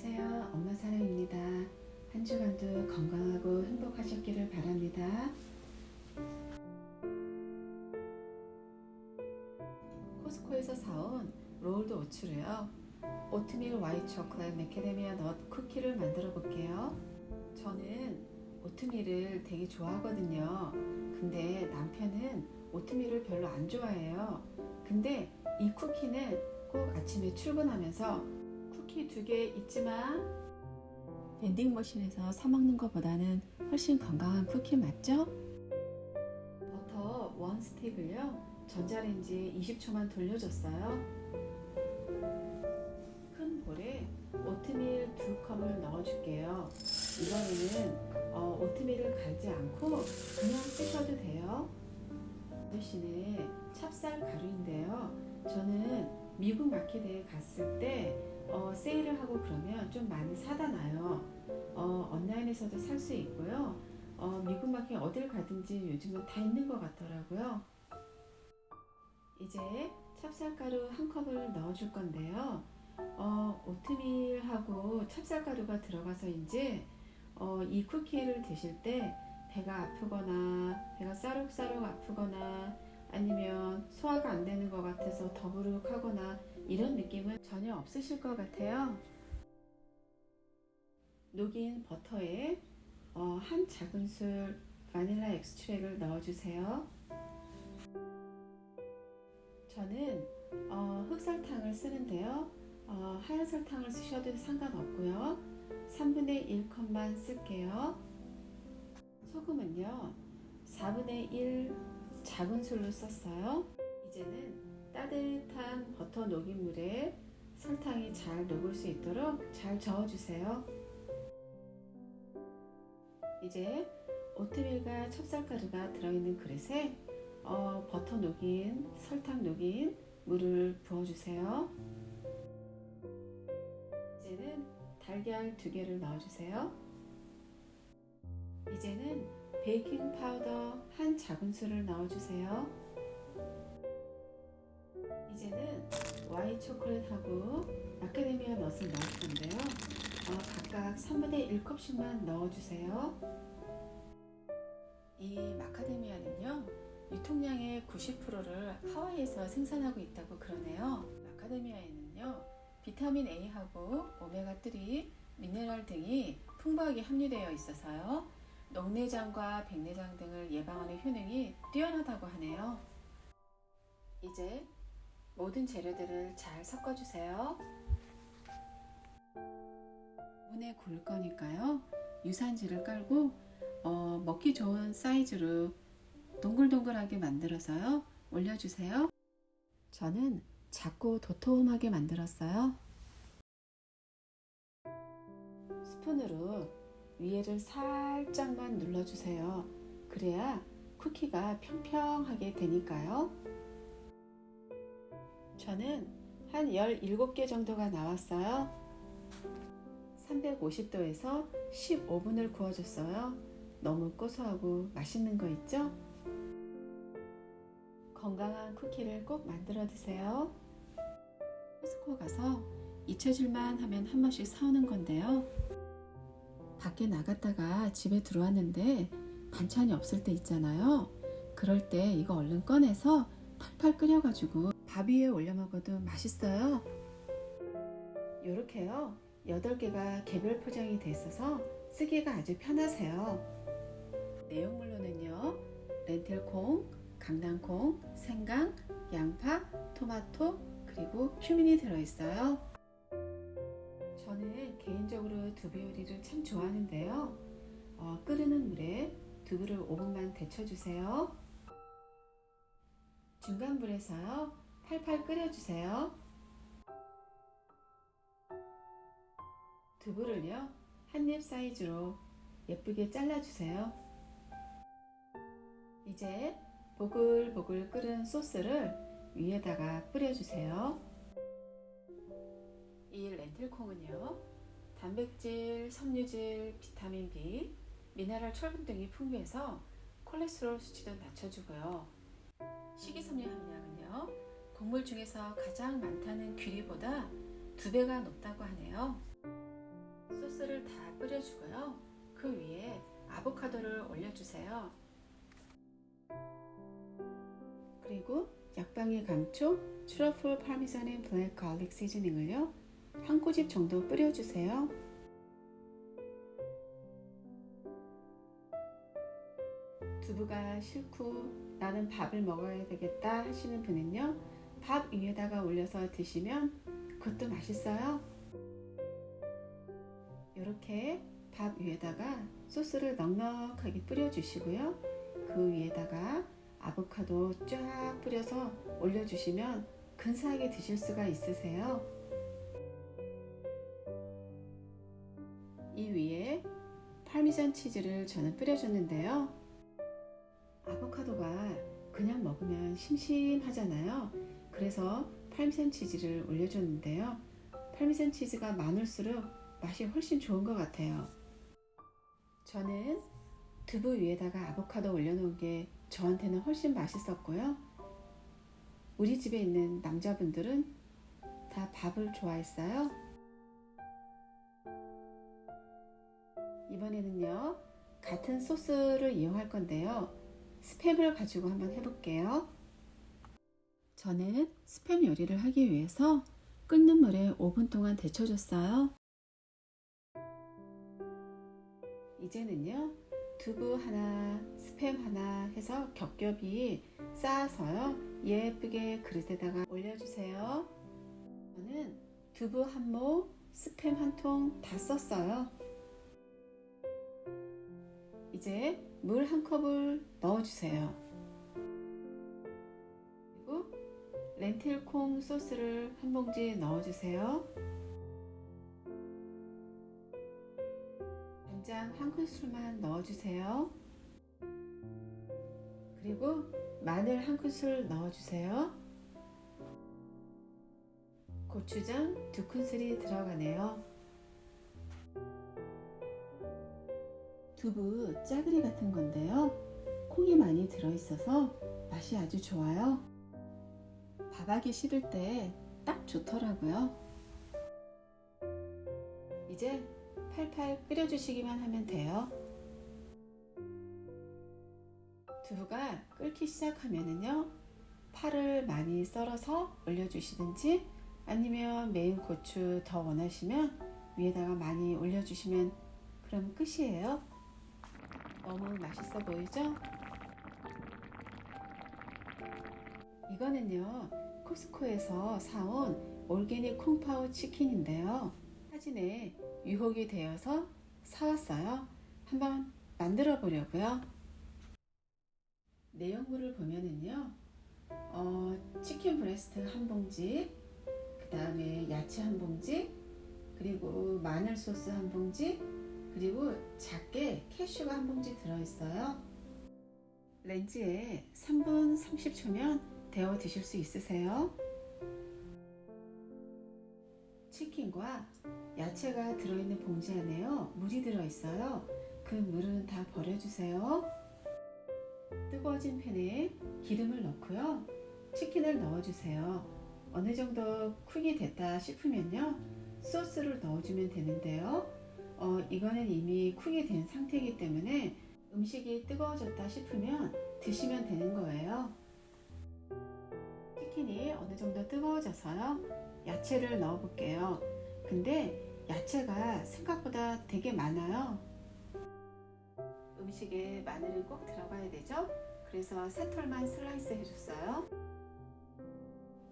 안녕하세요. 엄마 사랑입니다. 한 주간도 건강하고 행복하셨기를 바랍니다. 코스코에서 사온 롤드 오츠로요. 오트밀 화이트 초콜릿 매카데미아 넛 쿠키를 만들어 볼게요. 저는 오트밀을 되게 좋아하거든요. 근데 남편은 오트밀을 별로 안 좋아해요. 근데 이 쿠키는 꼭 아침에 출근하면서 쿠키 2개 있지만 밴딩머신에서 사 먹는 것보다는 훨씬 건강한 쿠키 맞죠? 버터 1스틱을요 전자레인지에 20초만 돌려줬어요. 큰 볼에 오트밀 2컵을 넣어줄게요. 이번에는 오트밀을 갈지 않고 그냥 쓰셔도 돼요. 대신에 찹쌀 가루인데요. 저는 미국 마켓에 갔을 때 세일을 하고 그러면 좀 많이 사다 놔요. 온라인에서도 살 수 있고요. 미국 마켓 어딜 가든지 요즘은 다 있는 것 같더라고요. 이제 찹쌀가루 1컵을 넣어줄 건데요. 오트밀하고 찹쌀가루가 들어가서인지 이 쿠키를 드실 때 배가 아프거나 배가 싸룩싸룩 아프거나 아니면 소화가 안 되는 것 같아서 더부룩하거나 이런 느낌은 전혀 없으실 것 같아요. 녹인 버터에 한 작은술 바닐라 엑스트랙을 넣어주세요. 저는 흑설탕을 쓰는데요. 하얀 설탕을 쓰셔도 상관없고요. 3분의 1컵만 쓸게요. 소금은요 4분의 1 작은술로 썼어요. 이제는 따뜻한 버터 녹인 물에 설탕이 잘 녹을 수 있도록 잘 저어주세요. 이제 오트밀과 찹쌀가루가 들어있는 그릇에 버터 녹인, 설탕 녹인 물을 부어주세요. 이제는 달걀 2개를 넣어주세요. 이제는 베이킹 파우더 한 작은술을 넣어주세요. 이제는 화이트 초콜릿하고 마카데미아 넛을 넣을 건데요. 각각 3분의 1컵씩만 넣어주세요. 이 마카데미아는요 유통량의 90%를 하와이에서 생산하고 있다고 그러네요. 마카데미아에는요 비타민 A하고 오메가3, 미네랄 등이 풍부하게 함유되어 있어서요 녹내장과 백내장 등을 예방하는 효능이 뛰어나다고 하네요. 이제 모든 재료들을 잘 섞어주세요. 문에 고를 거니까요 유산지를 깔고 먹기 좋은 사이즈로 동글동글하게 만들어서요 올려주세요. 저는 작고 도톰하게 만들었어요. 스푼으로 위에를 살짝만 눌러주세요. 그래야 쿠키가 평평하게 되니까요. 저는 한 17개 정도가 나왔어요. 350도에서 15분을 구워줬어요. 너무 고소하고 맛있는 거 있죠? 건강한 쿠키를 꼭 만들어 드세요. 코스코 가서 잊혀질만 하면 한 번씩 사오는 건데요. 밖에 나갔다가 집에 들어왔는데 반찬이 없을 때 있잖아요. 그럴 때 이거 얼른 꺼내서 팔팔 끓여가지고 밥 위에 올려 먹어도 맛있어요. 요렇게요 8개가 개별 포장이 돼 있어서 쓰기가 아주 편하세요. 내용물로는요 렌틸콩, 강낭콩, 생강, 양파, 토마토 그리고 큐민이 들어있어요. 저는 개인적으로 두부 요리를 참 좋아하는데요. 끓는 물에 두부를 5분만 데쳐주세요. 중간 불에서요 팔팔 끓여주세요. 두부를요 한입 사이즈로 예쁘게 잘라주세요. 이제 보글보글 끓은 소스를 위에다가 뿌려주세요. 이 렌틸콩은요 단백질, 섬유질, 비타민 B, 미네랄 철분 등이 풍부해서 콜레스테롤 수치도 낮춰주고요. 식이섬유 함량은요 곡물 중에서 가장 많다는 귀리보다 2배가 높다고 하네요. 소스를 다 뿌려주고요. 그 위에 아보카도를 올려주세요. 그리고 약방의 감초 트러플 파미산 앤 블랙 갈릭 시즈닝을요, 한 꼬집 정도 뿌려주세요. 두부가 싫고 나는 밥을 먹어야 되겠다 하시는 분은요, 밥 위에다가 올려서 드시면 그것도 맛있어요. 이렇게 밥 위에다가 소스를 넉넉하게 뿌려주시고요. 그 위에다가 아보카도 쫙 뿌려서 올려주시면 근사하게 드실 수가 있으세요. 이 위에 파미산 치즈를 저는 뿌려줬는데요. 아보카도가 그냥 먹으면 심심하잖아요. 그래서 파미산 치즈를 올려줬는데요. 파미산 치즈가 많을수록 맛이 훨씬 좋은 것 같아요. 저는 두부 위에다가 아보카도 올려놓은 게 저한테는 훨씬 맛있었고요. 우리 집에 있는 남자분들은 다 밥을 좋아했어요. 이번에는요, 같은 소스를 이용할 건데요. 스팸을 가지고 한번 해볼게요. 저는 스팸 요리를 하기 위해서 끓는 물에 5분 동안 데쳐줬어요. 이제는요, 두부 하나, 스팸 하나 해서 겹겹이 쌓아서요, 예쁘게 그릇에다가 올려주세요. 저는 두부 한 모, 스팸 한 통 다 썼어요. 이제 물 한 컵을 넣어주세요. 그리고 렌틸콩 소스를 한 봉지 넣어주세요. 간장 한 큰술만 넣어주세요. 그리고 마늘 한 큰술 넣어주세요. 고추장 2큰술이 들어가네요. 두부 짜글이 같은 건데요, 콩이 많이 들어있어서 맛이 아주 좋아요. 밥하기 싫을 때 딱 좋더라고요. 이제 팔팔 끓여주시기만 하면 돼요. 두부가 끓기 시작하면은요, 파를 많이 썰어서 올려주시든지 아니면 매운 고추 더 원하시면 위에다가 많이 올려주시면 그럼 끝이에요. 너무 맛있어 보이죠? 이거는요, 코스코에서 사온 올게닉 콩파워 치킨인데요. 사진에 유혹이 되어서 사왔어요. 한번 만들어 보려고요. 내용물을 보면은요, 치킨 브레스트 한 봉지, 그 다음에 야채 한 봉지, 그리고 마늘 소스 한 봉지, 그리고 작게 캐슈가 한 봉지 들어있어요. 렌즈에 3분 30초면 데워 드실 수 있으세요. 치킨과 야채가 들어있는 봉지 안에요, 물이 들어있어요. 그 물은 다 버려주세요. 뜨거워진 팬에 기름을 넣고요, 치킨을 넣어주세요. 어느 정도 쿡이 됐다 싶으면요, 소스를 넣어주면 되는데요. 이거는 이미 쿡이 된 상태이기 때문에 음식이 뜨거워졌다 싶으면 드시면 되는 거예요. 치킨이 어느 정도 뜨거워져서요, 야채를 넣어 볼게요. 근데 야채가 생각보다 되게 많아요. 음식에 마늘은 꼭 들어가야 되죠? 그래서 3톨만 슬라이스 해줬어요.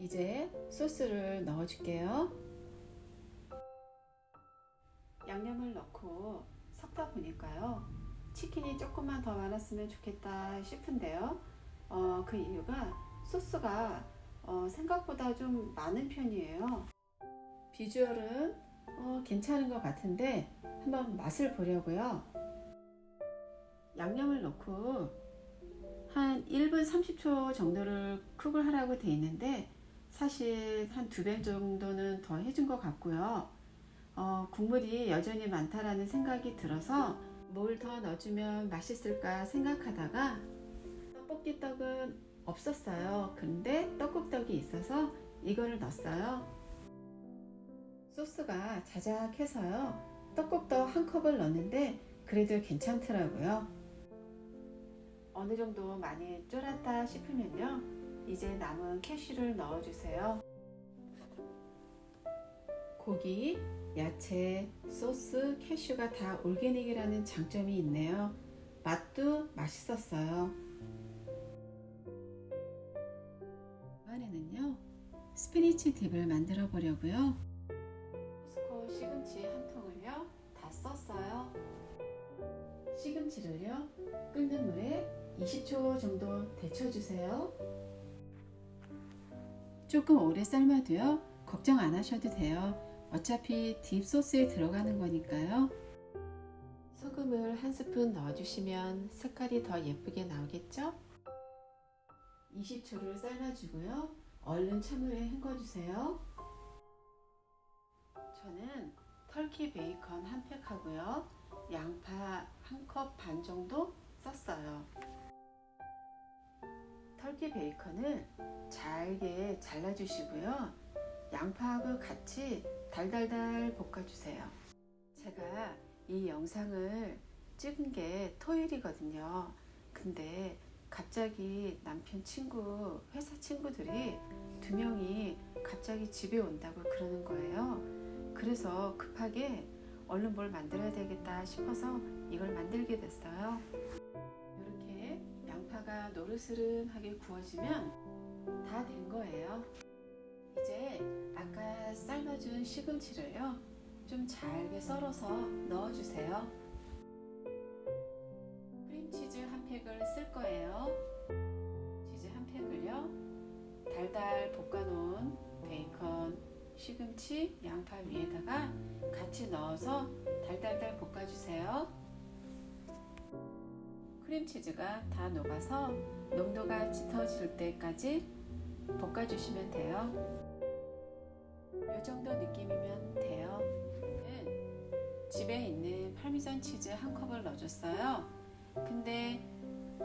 이제 소스를 넣어 줄게요. 양념을 넣고 섞다 보니까요, 치킨이 조금만 더 많았으면 좋겠다 싶은데요. 그 이유가 소스가 생각보다 좀 많은 편이에요. 비주얼은 괜찮은 것 같은데 한번 맛을 보려고요. 양념을 넣고 한 1분 30초 정도를 쿡을 하라고 돼 있는데 사실 한 2배 정도는 더 해준 것 같고요. 국물이 여전히 많다라는 생각이 들어서 뭘 더 넣어주면 맛있을까 생각하다가 떡볶이 떡은 없었어요. 근데 떡국떡이 있어서 이거를 넣었어요. 소스가 자작해서요, 떡국떡 한 컵을 넣었는데 그래도 괜찮더라고요. 어느 정도 많이 쫄았다 싶으면요, 이제 남은 캐슈를 넣어주세요. 고기, 야채, 소스, 캐슈가 다 올게닉이라는 장점이 있네요. 맛도 맛있었어요. 이번에는요, 스피니치 딥을 만들어 보려고요. 코스코 시금치 한 통을요 다 썼어요. 시금치를요 끓는 물에 20초 정도 데쳐주세요. 조금 오래 삶아도요 걱정 안 하셔도 돼요. 어차피 딥 소스에 들어가는 거니까요. 소금을 한 스푼 넣어주시면 색깔이 더 예쁘게 나오겠죠? 20초를 삶아주고요. 얼른 찬물에 헹궈주세요. 저는 터키 베이컨 한 팩 하고요. 양파 한 컵 반 정도 썼어요. 터키 베이컨을 잘게 잘라주시고요. 양파하고 같이 달달달 볶아주세요. 제가 이 영상을 찍은 게 토요일이거든요. 근데 갑자기 남편 친구, 회사 친구들이 2명이 갑자기 집에 온다고 그러는 거예요. 그래서 급하게 얼른 뭘 만들어야 되겠다 싶어서 이걸 만들게 됐어요. 이렇게 양파가 노르스름하게 구워지면 다 된 거예요. 이제 아까 삶아준 시금치를요 좀 잘게 썰어서 넣어주세요. 크림치즈 한 팩을 쓸 거예요. 치즈 한 팩을요 달달 볶아놓은 베이컨, 시금치, 양파 위에다가 같이 넣어서 달달달 볶아주세요. 크림치즈가 다 녹아서 농도가 짙어질 때까지 볶아주시면 돼요. 이 정도 느낌이면 돼요. 집에 있는 파미산 치즈 한 컵을 넣어줬어요. 근데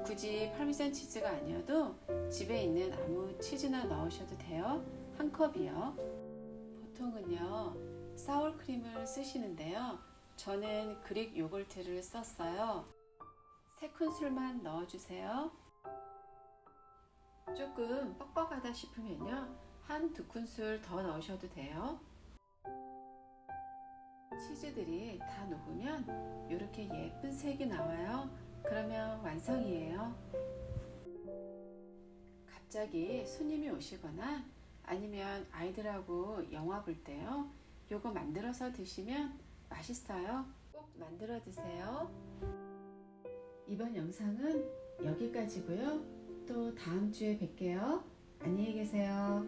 굳이 파미산 치즈가 아니어도 집에 있는 아무 치즈나 넣으셔도 돼요. 한 컵이요. 보통은요 사워크림을 쓰시는데요, 저는 그릭 요거트를 썼어요. 3큰술만 넣어주세요. 조금 뻑뻑하다 싶으면요 한 2큰술 더 넣으셔도 돼요. 치즈들이 다 녹으면 이렇게 예쁜 색이 나와요. 그러면 완성이에요. 갑자기 손님이 오시거나 아니면 아이들하고 영화 볼 때요, 요거 만들어서 드시면 맛있어요. 꼭 만들어 드세요. 이번 영상은 여기까지고요. 또 다음 주에 뵐게요. 안녕히 계세요.